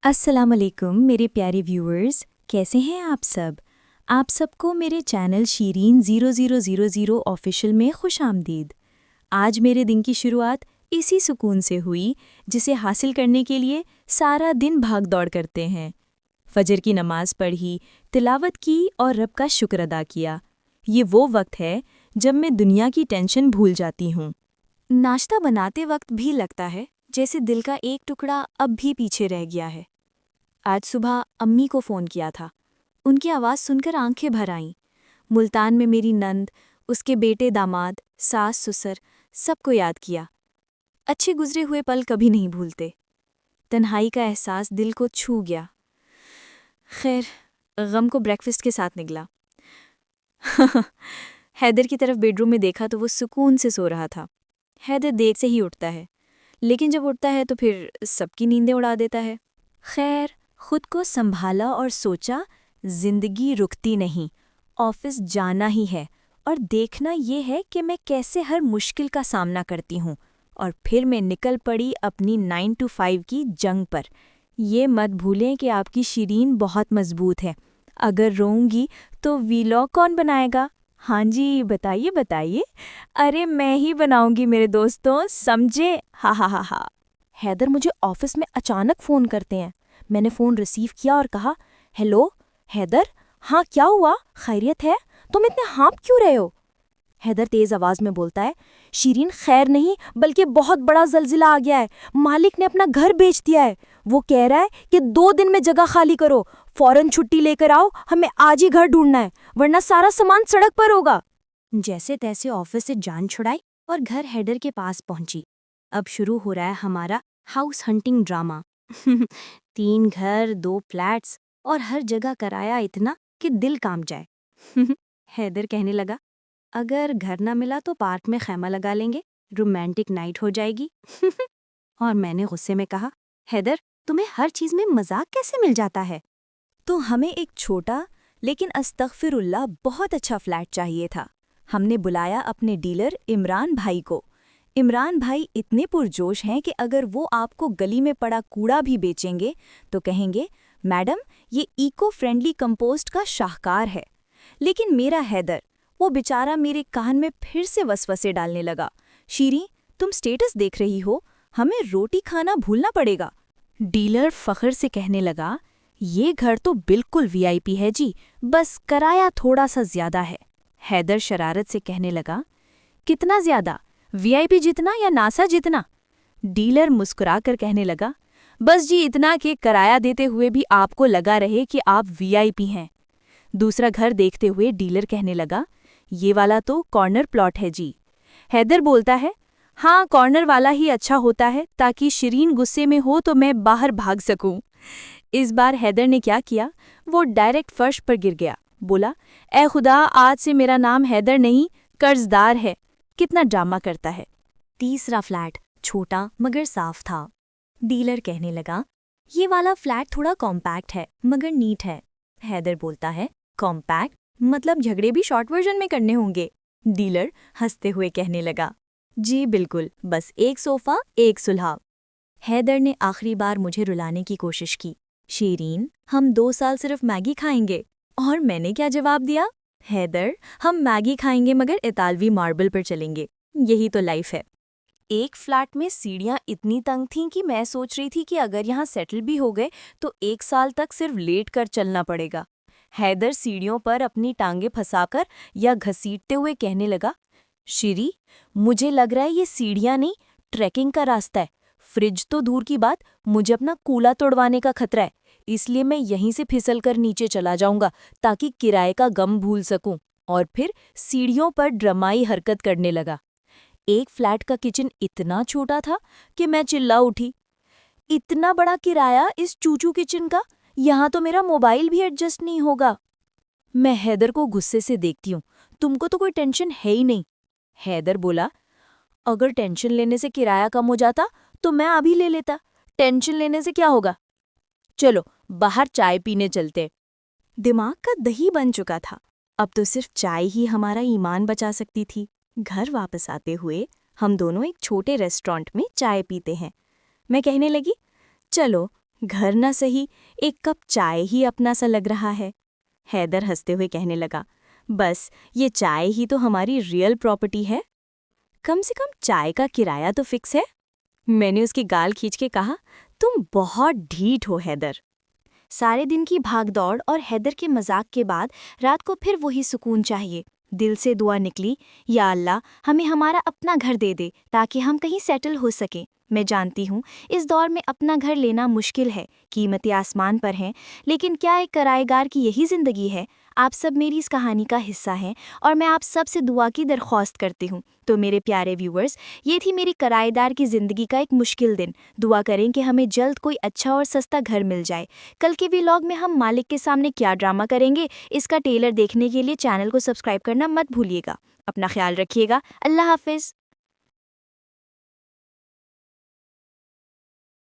अस्सलाम वालेकुम मेरे प्यारे व्यूअर्स, कैसे हैं आप सब? आप सबको मेरे चैनल शीरीन 0000 ऑफिशियल में खुश आमदीद। आज मेरे दिन की शुरुआत इसी सुकून से हुई जिसे हासिल करने के लिए सारा दिन भाग दौड़ करते हैं। फजर की नमाज पढ़ी, तिलावत की और रब का शुक्र अदा किया। ये वो वक्त है जब मैं दुनिया की टेंशन भूल जाती हूँ। नाश्ता बनाते वक्त भी लगता है जैसे दिल का एक टुकड़ा अब भी पीछे रह गया है। आज सुबह अम्मी को फ़ोन किया था। उनकी आवाज़ सुनकर आंखें भर आईं। मुल्तान में मेरी नंद, उसके बेटे दामाद, सास ससुर, सबको याद किया। अच्छे गुजरे हुए पल कभी नहीं भूलते। तन्हाई का एहसास दिल को छू गया। खैर, गम को ब्रेकफास्ट के साथ निकला। हैदर की तरफ बेडरूम में देखा तो वो सुकून से सो रहा था। हैदर देर से ही उठता है, लेकिन जब उठता है तो फिर सबकी नींदें उड़ा देता है। खैर, खुद को संभाला और सोचा जिंदगी रुकती नहीं, ऑफिस जाना ही है और देखना ये है कि मैं कैसे हर मुश्किल का सामना करती हूँ। और फिर मैं निकल पड़ी अपनी 9 to 5 की जंग पर। ये मत भूलें कि आपकी शीरीन बहुत मजबूत है। अगर रोऊंगी तो वीलॉग कौन बनाएगा? हाँ जी, बताइए बताइए। अरे मैं ही बनाऊंगी मेरे दोस्तों, समझे? हा हा हा हा। हैदर मुझे ऑफिस में अचानक फ़ोन करते हैं। मैंने फ़ोन रिसीव किया और कहा, हेलो हैदर, हाँ क्या हुआ, खैरियत है? तुम इतने हाँप क्यों रहे हो? हैदर तेज़ आवाज़ में बोलता है, शीरीन खैर नहीं बल्कि बहुत बड़ा जल्जिला आ गया है। मालिक ने अपना घर बेच दिया है। वो कह रहा है कि 2 दिन में जगह खाली करो, फौरन छुट्टी लेकर आओ, हमें आज ही घर ढूंढना है वरना सारा सामान सड़क पर होगा। जैसे तैसे ऑफिस से जान छुड़ाई और घर हैदर के पास पहुंची। अब शुरू हो रहा है हमारा हाउस हंटिंग ड्रामा। 3 घर, 2 फ्लैट्स और हर जगह कराया इतना कि दिल कांप जाए। हैदर कहने लगा, अगर घर ना मिला तो पार्क में खैमा लगा लेंगे, रोमांटिक नाइट हो जाएगी। और मैंने गुस्से में कहा, हैदर तुम्हें हर चीज में मजाक कैसे मिल जाता है? तो हमें एक छोटा लेकिन अस्तगफिरुल्लाह बहुत अच्छा फ्लैट चाहिए था। हमने बुलाया अपने डीलर इमरान भाई को। इमरान भाई इतने पुरजोश हैं कि अगर वो आपको गली में पड़ा कूड़ा भी बेचेंगे तो कहेंगे, मैडम ये इको फ्रेंडली कंपोस्ट का शाहकार है। लेकिन मेरा हैदर, वो बेचारा मेरे कान में फिर से वसवसे डालने लगा, शीरी तुम स्टेटस देख रही हो, हमें रोटी खाना भूलना पड़ेगा। डीलर फख्र से कहने लगा, ये घर तो बिल्कुल वीआईपी है जी, बस किराया थोड़ा सा ज्यादा है। हैदर शरारत से कहने लगा, कितना ज्यादा, वीआईपी जितना या नासा जितना? डीलर मुस्कुराकर कहने लगा, बस जी इतना कि किराया देते हुए भी आपको लगा रहे कि आप वीआईपी हैं। दूसरा घर देखते हुए डीलर कहने लगा, ये वाला तो कॉर्नर प्लॉट है जी। हैदर बोलता है, हाँ कॉर्नर वाला ही अच्छा होता है ताकि शीरीन गुस्से में हो तो मैं बाहर भाग सकूं। इस बार हैदर ने क्या किया, वो डायरेक्ट फर्श पर गिर गया। बोला, ए खुदा, आज से मेरा नाम हैदर नहीं कर्जदार है। कितना ड्रामा करता है। तीसरा फ्लैट छोटा मगर साफ था। डीलर कहने लगा, ये वाला फ्लैट थोड़ा कॉम्पैक्ट है मगर नीट है। हैदर बोलता है, कॉम्पैक्ट मतलब झगड़े भी शॉर्ट वर्जन में करने होंगे। डीलर हंसते हुए कहने लगा, जी बिल्कुल, बस एक सोफा एक सुलह। हैदर ने आखिरी बार मुझे रुलाने की कोशिश की, शीरीन हम 2 साल सिर्फ मैगी खाएंगे। और मैंने क्या जवाब दिया, हैदर हम मैगी खाएंगे मगर इतालवी मार्बल पर चलेंगे, यही तो लाइफ है। एक फ्लैट में सीढ़ियां इतनी तंग थीं कि मैं सोच रही थी कि अगर यहाँ सेटल भी हो गए तो 1 साल तक सिर्फ लेट कर चलना पड़ेगा। हैदर सीढ़ियों पर अपनी टांगे फंसाकर या घसीटते हुए कहने लगा, शीरी मुझे लग रहा है ये सीढ़ियां नहीं ट्रैकिंग का रास्ता है। फ्रिज तो दूर की बात, मुझे अपना कूला तोड़वाने का खतरा है, इसलिए मैं यहीं से फिसल कर नीचे चला जाऊंगा ताकि किराए का गम भूल सकूं। और फिर सीढ़ियों पर ड्रामाई हरकत करने लगा। एक फ्लैट का किचन इतना छोटा था कि मैं चिल्ला उठी, इतना बड़ा किराया इस चूचू किचन का, यहाँ तो मेरा मोबाइल भी एडजस्ट नहीं होगा। मैं हैदर को गुस्से से देखती हूँ, तुमको तो कोई टेंशन है ही नहीं। हैदर बोला, अगर टेंशन लेने से किराया कम हो जाता तो मैं अभी ले लेता, टेंशन लेने से क्या होगा, चलो बाहर चाय पीने चलते। दिमाग का दही बन चुका था, अब तो सिर्फ चाय ही हमारा ईमान बचा सकती थी। घर वापस आते हुए हम दोनों एक छोटे रेस्टोरेंट में चाय पीते हैं। मैं कहने लगी, चलो घर ना सही, एक कप चाय ही अपना सा लग रहा है। हैदर हंसते हुए कहने लगा, बस ये चाय ही तो हमारी रियल प्रॉपर्टी है। कम से कम चाय का किराया तो फिक्स है। मैंने उसकी गाल खींच के कहा, तुम बहुत ढीठ हो हैदर। सारे दिन की भागदौड़ और हैदर के मजाक के बाद रात को फिर वही सुकून चाहिए। दिल से दुआ निकली, या अल्लाह हमें हमारा अपना घर दे दे ताकि हम कहीं सेटल हो सकें। मैं जानती हूँ इस दौर में अपना घर लेना मुश्किल है, कीमतें आसमान पर हैं, लेकिन क्या एक किराएगार की यही ज़िंदगी है? आप सब मेरी इस कहानी का हिस्सा हैं और मैं आप सब से दुआ की दरख्वास्त करती हूँ। तो मेरे प्यारे व्यूअर्स, ये थी मेरी किराएदार की ज़िंदगी का एक मुश्किल दिन। दुआ करें कि हमें जल्द कोई अच्छा और सस्ता घर मिल जाए। कल के व्लॉग में हम मालिक के सामने क्या ड्रामा करेंगे, इसका ट्रेलर देखने के लिए चैनल को सब्सक्राइब करना मत भूलिएगा। अपना ख्याल रखिएगा। अल्लाह हाफिज़।